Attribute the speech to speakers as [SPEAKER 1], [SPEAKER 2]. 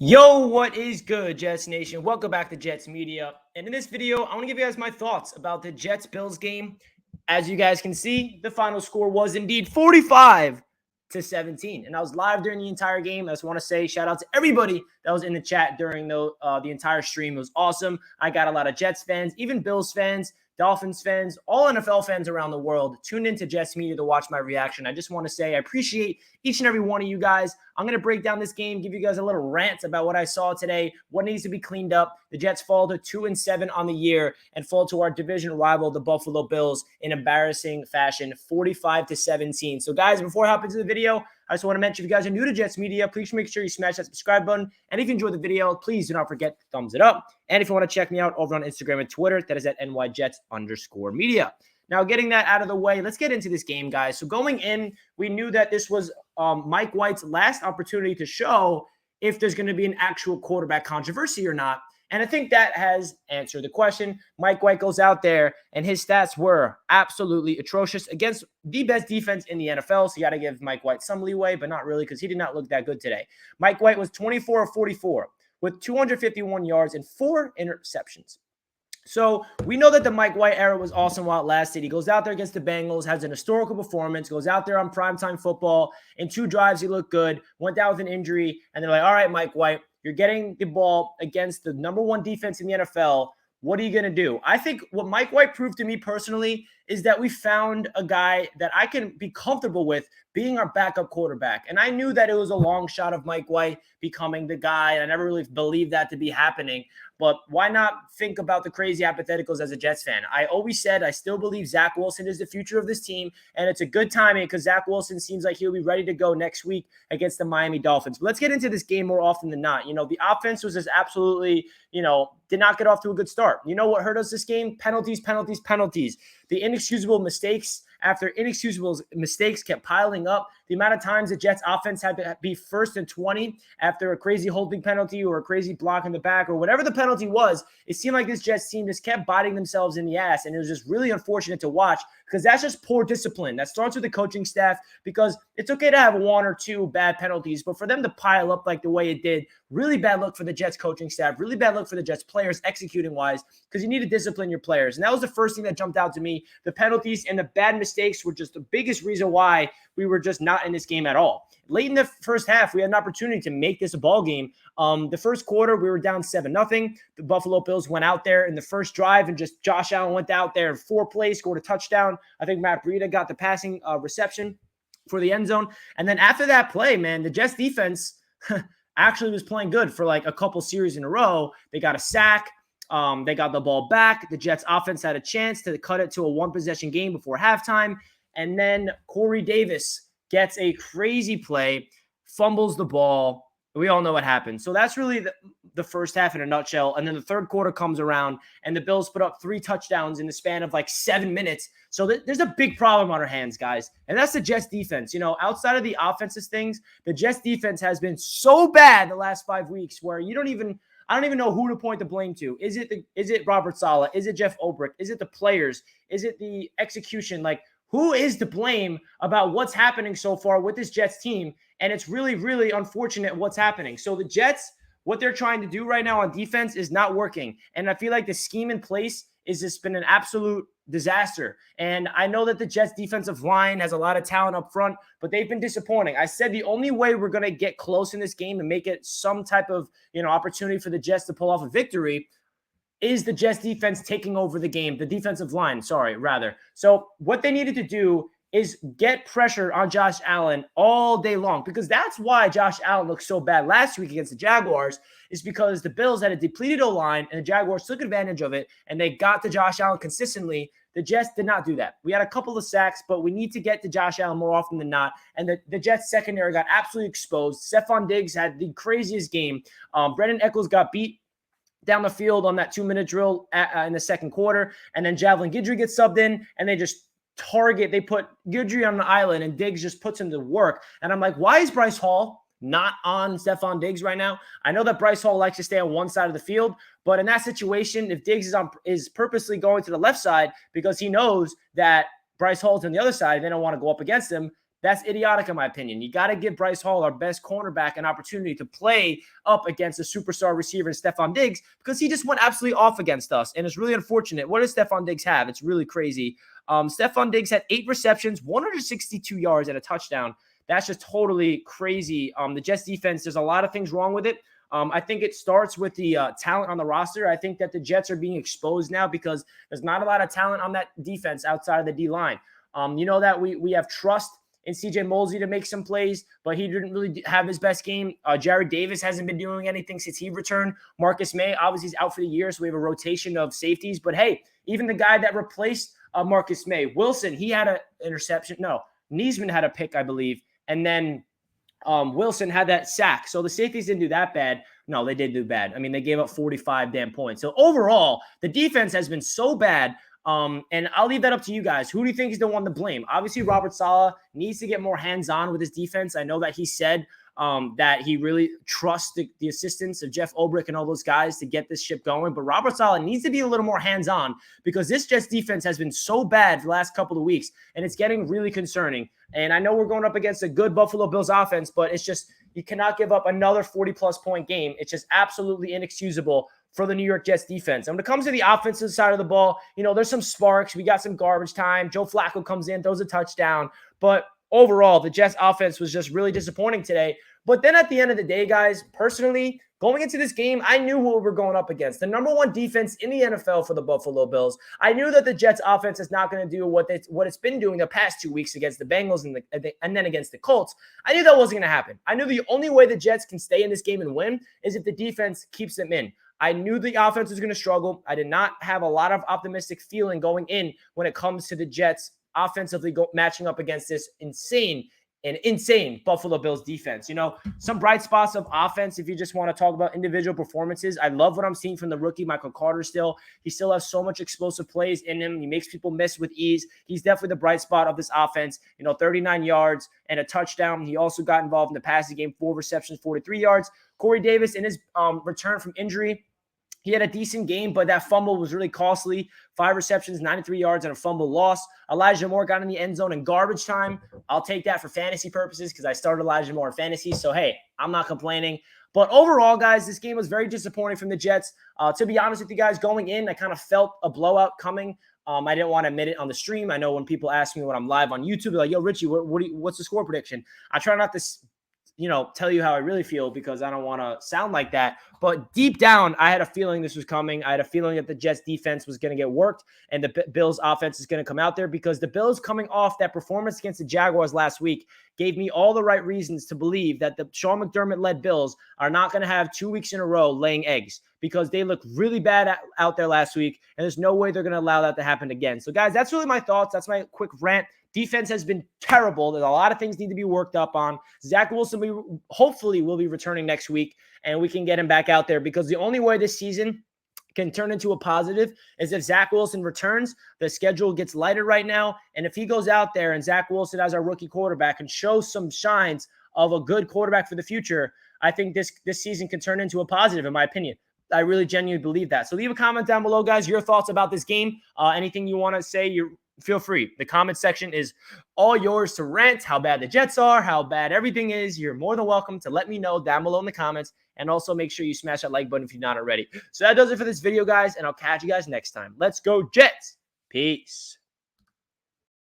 [SPEAKER 1] Yo, what is good, Jets Nation? Welcome back to Jets Media. And in this video, I want to give you guys my thoughts about the Jets-Bills game. As you guys can see, the final score was indeed 45-17. And I was live during the entire game. I just want to say shout out to everybody that was in the chat during the entire stream. It was awesome. I got a lot of Jets fans, even Bills fans, Dolphins fans, all NFL fans around the world tuned into Jets Media to watch my reaction. I just want to say I appreciate each and every one of you guys. I'm going to break down this game, give you guys a little rant about what I saw today, what needs to be cleaned up. The Jets fall to 2-7 on the year and fall to our division rival, the Buffalo Bills, in embarrassing fashion, 45-17. So, guys, before I hop into the video, I just want to mention if you guys are new to Jets Media, please make sure you smash that subscribe button. And if you enjoyed the video, please do not forget to thumbs it up. And if you want to check me out over on Instagram and Twitter, that is at NYJets_media. Now, getting that out of the way, let's get into this game, guys. So going in, we knew that this was Mike White's last opportunity to show if there's going to be an actual quarterback controversy or not. And I think that has answered the question. Mike White goes out there, and his stats were absolutely atrocious against the best defense in the NFL. So you got to give Mike White some leeway, but not really because he did not look that good today. Mike White was 24 of 44 with 251 yards and 4 interceptions. So we know that the Mike White era was awesome while it lasted. He goes out there against the Bengals, has an historical performance, goes out there on primetime football. In 2 drives, he looked good, went down with an injury, and they're like, all right, Mike White, you're getting the ball against the #1 defense in the NFL. What are you going to do? I think what Mike White proved to me personally is that we found a guy that I can be comfortable with being our backup quarterback. And I knew that it was a long shot of Mike White becoming the guy. I never really believed that to be happening. But why not think about the crazy hypotheticals as a Jets fan? I always said I still believe Zach Wilson is the future of this team. And it's a good timing because Zach Wilson seems like he'll be ready to go next week against the Miami Dolphins. But let's get into this game more often than not. The offense was just absolutely, did not get off to a good start. You know what hurt us this game? Penalties, penalties, penalties. The inexcusable mistakes after inexcusable mistakes kept piling up. The amount of times the Jets offense had to be 1st and 20 after a crazy holding penalty or a crazy block in the back or whatever the penalty was, it seemed like this Jets team just kept biting themselves in the ass. And it was just really unfortunate to watch because that's just poor discipline. That starts with the coaching staff because it's okay to have 1 or 2 bad penalties, but for them to pile up like the way it did, really bad look for the Jets coaching staff, really bad look for the Jets players executing wise because you need to discipline your players. And that was the first thing that jumped out to me. The penalties and the bad mistakes were just the biggest reason why we were just not in this game at all. Late in the first half, we had an opportunity to make this a ball game. The first quarter, we were down 7-0. The Buffalo Bills went out there in the first drive and just Josh Allen went out there in 4 plays, scored a touchdown. I think Matt Breida got the passing reception for the end zone. And then after that play, man, the Jets defense actually was playing good for like a couple series in a row. They got a sack. They got the ball back. The Jets offense had a chance to cut it to a 1-possession game before halftime. And then Corey Davis gets a crazy play, fumbles the ball. We all know what happened. So that's really the first half in a nutshell. And then the third quarter comes around, and the Bills put up 3 touchdowns in the span of like 7 minutes. So there's a big problem on our hands, guys. And that's the Jets defense. Outside of the offensive things, the Jets defense has been so bad the last 5 weeks where I don't even know who to point the blame to. Is it Robert Saleh? Is it Jeff Ulbrich? Is it the players? Is it the execution? Like, who is to blame about what's happening so far with this Jets team? And it's really, really unfortunate what's happening. So the Jets, what they're trying to do right now on defense is not working. And I feel like the scheme in place has just been an absolute disaster. And I know that the Jets defensive line has a lot of talent up front, but they've been disappointing. I said the only way we're going to get close in this game and make it some type of, opportunity for the Jets to pull off a victory is the Jets defense taking over the game, the defensive line, rather. So what they needed to do is get pressure on Josh Allen all day long because that's why Josh Allen looked so bad last week against the Jaguars is because the Bills had a depleted O-line and the Jaguars took advantage of it and they got to Josh Allen consistently. The Jets did not do that. We had a couple of sacks, but we need to get to Josh Allen more often than not. And the Jets secondary got absolutely exposed. Stephon Diggs had the craziest game. Brendan Eccles got beat down the field on that 2-minute drill in the second quarter. And then Javelin Guidry gets subbed in and they put Guidry on the island and Diggs just puts him to work. And I'm like, why is Bryce Hall not on Stephon Diggs right now? I know that Bryce Hall likes to stay on one side of the field, but in that situation, if Diggs is purposely going to the left side because he knows that Bryce Hall's on the other side, they don't want to go up against him, That's idiotic in my opinion. You got to give Bryce Hall, our best cornerback, an opportunity to play up against a superstar receiver in Stephon Diggs, because he just went absolutely off against us. And it's really unfortunate. What does Stephon Diggs have? It's really crazy. Stephon Diggs had 8 receptions, 162 yards, and a touchdown. That's just totally crazy. The Jets defense, there's a lot of things wrong with it. I think it starts with the talent on the roster. I think that the Jets are being exposed now because there's not a lot of talent on that defense outside of the D-line. You know that we have trust in CJ Mosley to make some plays, but he didn't really have his best game. Jared Davis hasn't been doing anything since he returned. Marcus May, obviously, he's out for the year, so we have a rotation of safeties. But hey, even the guy that replaced Marcus May, Wilson, he had an interception. No, Niesman had a pick, I believe. And then Wilson had that sack. So the safeties didn't do that bad. No, they did do bad. I mean, they gave up 45 damn points. So overall, the defense has been so bad. And I'll leave that up to you guys. Who do you think is the one to blame? Obviously, Robert Saleh needs to get more hands-on with his defense. I know that he said that he really trusts the assistance of Jeff Ulbrich and all those guys to get this ship going. But Robert Saleh needs to be a little more hands-on because this Jets defense has been so bad for the last couple of weeks, and it's getting really concerning. And I know we're going up against a good Buffalo Bills offense, but it's just you cannot give up another 40-plus point game. It's just absolutely inexcusable for the New York Jets defense. And when it comes to the offensive side of the ball, there's some sparks. We got some garbage time. Joe Flacco comes in, throws a touchdown. But overall, the Jets offense was just really disappointing today. But then at the end of the day, guys, personally, going into this game, I knew what we were going up against. The number 1 defense in the NFL for the Buffalo Bills. I knew that the Jets offense is not going to do what it's been doing the past 2 weeks against the Bengals and then against the Colts. I knew that wasn't going to happen. I knew the only way the Jets can stay in this game and win is if the defense keeps them in. I knew the offense was going to struggle. I did not have a lot of optimistic feeling going in when it comes to the Jets offensively matching up against this insane Buffalo Bills defense. Some bright spots of offense, if you just want to talk about individual performances. I love what I'm seeing from the rookie, Michael Carter still. He still has so much explosive plays in him. He makes people miss with ease. He's definitely the bright spot of this offense. 39 yards and a touchdown. He also got involved in the passing game, 4 receptions, 43 yards. Corey Davis, in his return from injury, he had a decent game, but that fumble was really costly. 5 receptions, 93 yards, and a fumble loss. Elijah Moore got in the end zone in garbage time. I'll take that for fantasy purposes because I started Elijah Moore in fantasy. So, hey, I'm not complaining. But overall, guys, this game was very disappointing from the Jets. To be honest with you guys, going in, I kind of felt a blowout coming. I didn't want to admit it on the stream. I know when people ask me when I'm live on YouTube, they're like, yo, Richie, what's the score prediction? I try not to tell you how I really feel because I don't want to sound like that. But deep down, I had a feeling this was coming. I had a feeling that the Jets defense was going to get worked and the Bills offense is going to come out there because the Bills coming off that performance against the Jaguars last week gave me all the right reasons to believe that the Sean McDermott-led Bills are not going to have 2 weeks in a row laying eggs because they looked really bad out there last week, and there's no way they're going to allow that to happen again. So, guys, that's really my thoughts. That's my quick rant. Defense has been terrible. There's a lot of things need to be worked up on. Zach Wilson hopefully will be returning next week, and we can get him back out there because the only way this season can turn into a positive is if Zach Wilson returns. The schedule gets lighter right now, and if he goes out there and Zach Wilson as our rookie quarterback and shows some shines of a good quarterback for the future, I think this season can turn into a positive, in my opinion. I really genuinely believe that. So leave a comment down below, guys, your thoughts about this game. Anything you want to say, feel free. The comment section is all yours to rant how bad the Jets are, how bad everything is. You're more than welcome to let me know down below in the comments. And also make sure you smash that like button if you're not already. So that does it for this video, guys, and I'll catch you guys next time. Let's go, Jets. Peace.